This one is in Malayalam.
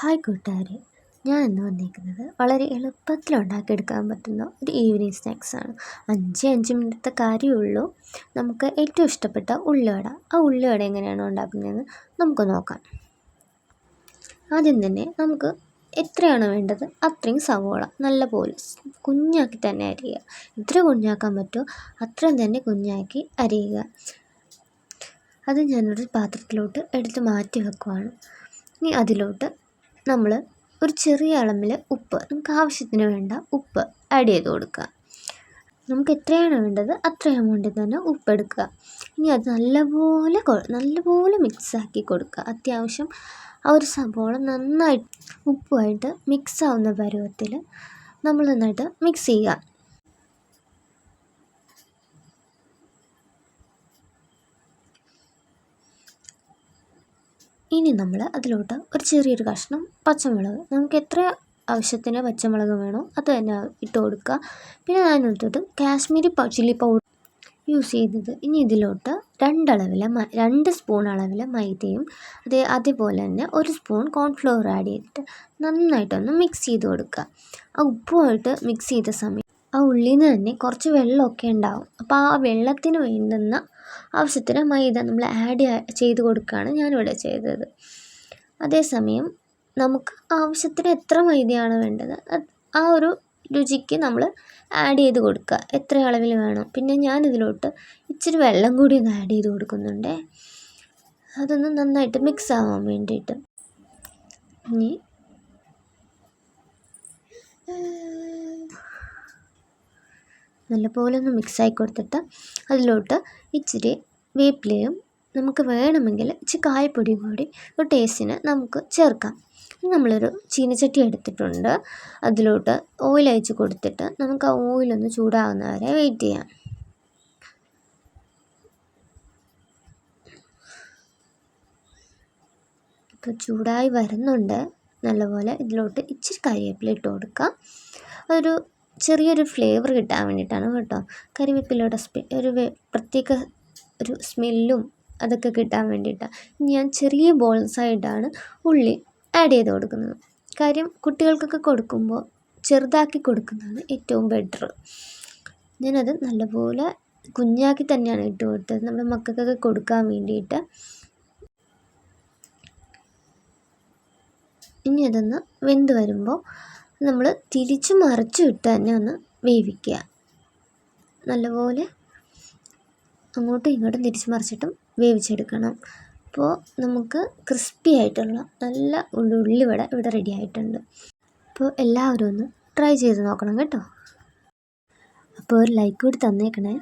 ഹായ് കൂട്ടുകാരെ, ഞാൻ ഇന്ന് വന്നിരിക്കുന്നത് വളരെ എളുപ്പത്തിൽ ഉണ്ടാക്കിയെടുക്കാൻ പറ്റുന്ന ഒരു ഈവനിങ് സ്നാക്സാണ്. 5 മിനിറ്റത്തെ കാര്യമുള്ളൂ. നമുക്ക് ഏറ്റവും ഇഷ്ടപ്പെട്ട ഉള്ളിവട. ആ ഉള്ളിവട എങ്ങനെയാണ് ഉണ്ടാക്കുന്നതെന്ന് നമുക്ക് നോക്കാം. ആദ്യം തന്നെ നമുക്ക് എത്രയാണ് വേണ്ടത് അത്രയും സവോള നല്ലപോലെ കുഞ്ഞാക്കി തന്നെ അരിയുക. എത്ര കുഞ്ഞാക്കാൻ പറ്റുമോ അത്രയും തന്നെ കുഞ്ഞാക്കി അരിയുക. അത് ഞാനൊരു പാത്രത്തിലോട്ട് എടുത്ത് മാറ്റി വെക്കുവാണ്. ഇനി അതിലോട്ട് നമ്മൾ ഒരു ചെറിയ അളവിൽ ഉപ്പ്, നമുക്ക് ആവശ്യത്തിന് വേണ്ട ഉപ്പ് ആഡ് ചെയ്ത് കൊടുക്കുക. നമുക്ക് എത്രയാണ് വേണ്ടത് അത്ര എമൗണ്ടിൽ തന്നെ ഉപ്പ് എടുക്കുക. ഇനി അത് നല്ലപോലെ മിക്സാക്കി കൊടുക്കുക. അത്യാവശ്യം ആ ഒരു സവോള നന്നായിട്ട് ഉപ്പുമായിട്ട് മിക്സ് ആവുന്ന പരുവത്തിൽ നമ്മൾ നന്നായിട്ട് മിക്സ് ചെയ്യുക. ഇനി നമ്മൾ അതിലോട്ട് ഒരു ചെറിയൊരു കഷ്ണം പച്ചമുളക്, നമുക്ക് എത്ര ആവശ്യത്തിന് പച്ചമുളക് വേണോ അത് തന്നെ ഇട്ട് കൊടുക്കുക. പിന്നെ ഞാനിട്ടത് കാശ്മീരി ചില്ലി പൗഡർ യൂസ് ചെയ്തത്. ഇനി ഇതിലോട്ട് 2 സ്പൂൺ അളവിൽ മൈദയും അതേപോലെ തന്നെ 1 സ്പൂൺ കോൺഫ്ലവർ ആഡ് ചെയ്തിട്ട് നന്നായിട്ടൊന്ന് മിക്സ് ചെയ്ത് കൊടുക്കുക. ആ ഉപ്പുമായിട്ട് മിക്സ് ചെയ്ത സമയം ആ ഉള്ളിൽ നിന്ന് തന്നെ കുറച്ച് വെള്ളമൊക്കെ ഉണ്ടാവും. അപ്പോൾ ആ വെള്ളത്തിന് വേണ്ടുന്ന ആവശ്യത്തിന് മൈദ നമ്മൾ ആഡ് ചെയ്ത് കൊടുക്കുകയാണ് ഞാനിവിടെ ചെയ്തത്. അതേസമയം നമുക്ക് ആവശ്യത്തിന് എത്ര മൈദയാണ് വേണ്ടത് ആ ഒരു രുചിക്ക് നമ്മൾ ആഡ് ചെയ്ത് കൊടുക്കുക, എത്ര അളവിൽ വേണം. പിന്നെ ഞാനിതിലോട്ട് ഇച്ചിരി വെള്ളം കൂടി ഒന്ന് ആഡ് ചെയ്ത് കൊടുക്കുന്നുണ്ട്, അതൊന്ന് നന്നായിട്ട് മിക്സ് ആവാൻ വേണ്ടിയിട്ട്. ഇനി നല്ലപോലെ ഒന്ന് മിക്സായി കൊടുത്തിട്ട് അതിലോട്ട് ഇച്ചിരി വേപ്പിലയും നമുക്ക് വേണമെങ്കിൽ ഇച്ചിരി കായപ്പൊടിയും കൂടി ഒരു ടേസ്റ്റിന് നമുക്ക് ചേർക്കാം. നമ്മളൊരു ചീനച്ചട്ടി എടുത്തിട്ടുണ്ട്. അതിലോട്ട് ഓയിൽ ഒഴിച്ച് കൊടുത്തിട്ട് നമുക്ക് ആ ഓയിലൊന്ന് ചൂടാകുന്ന വരെ വെയിറ്റ് ചെയ്യാം. ഇപ്പോൾ ചൂടായി വരുന്നുണ്ട് നല്ലപോലെ. ഇതിലോട്ട് ഇച്ചിരി കരിവേപ്പില ഇട്ട് കൊടുക്കാം. ഒരു ചെറിയൊരു ഫ്ലേവർ കിട്ടാൻ വേണ്ടിയിട്ടാണ് കേട്ടോ. കരിവേപ്പിലയുടെ പ്രത്യേക ഒരു സ്മെല്ലും അതൊക്കെ കിട്ടാൻ വേണ്ടിയിട്ടാണ്. ഞാൻ ചെറിയ ബോൾസായിട്ടാണ് ഉള്ളി ആഡ് ചെയ്ത് കൊടുക്കുന്നത്. കാര്യം കുട്ടികൾക്കൊക്കെ കൊടുക്കുമ്പോൾ ചെറുതാക്കി കൊടുക്കുന്നതാണ് ഏറ്റവും ബെറ്റർ. ഞാനത് നല്ലപോലെ കുഞ്ഞാക്കി തന്നെയാണ് ഇട്ട് കൊടുത്തത്, നമ്മുടെ മക്കൾക്കൊക്കെ കൊടുക്കാൻ വേണ്ടിയിട്ട്. ഇനി അതൊന്ന് വെന്ത് വരുമ്പോൾ നമ്മൾ തിരിച്ചു മറിച്ചും ഇട്ട് തന്നെ ഒന്ന് വേവിക്കുക. നല്ലപോലെ അങ്ങോട്ടും ഇങ്ങോട്ടും തിരിച്ച് മറിച്ചിട്ടും വേവിച്ചെടുക്കണം. അപ്പോൾ നമുക്ക് ക്രിസ്പി ആയിട്ടുള്ള നല്ല ഉള്ളിവട ഇവിടെ റെഡി ആയിട്ടുണ്ട്. അപ്പോൾ എല്ലാവരും ഒന്ന് ട്രൈ ചെയ്ത് നോക്കണം കേട്ടോ. അപ്പോൾ ഒരു ലൈക്ക് കൂടി തന്നേക്കണേ.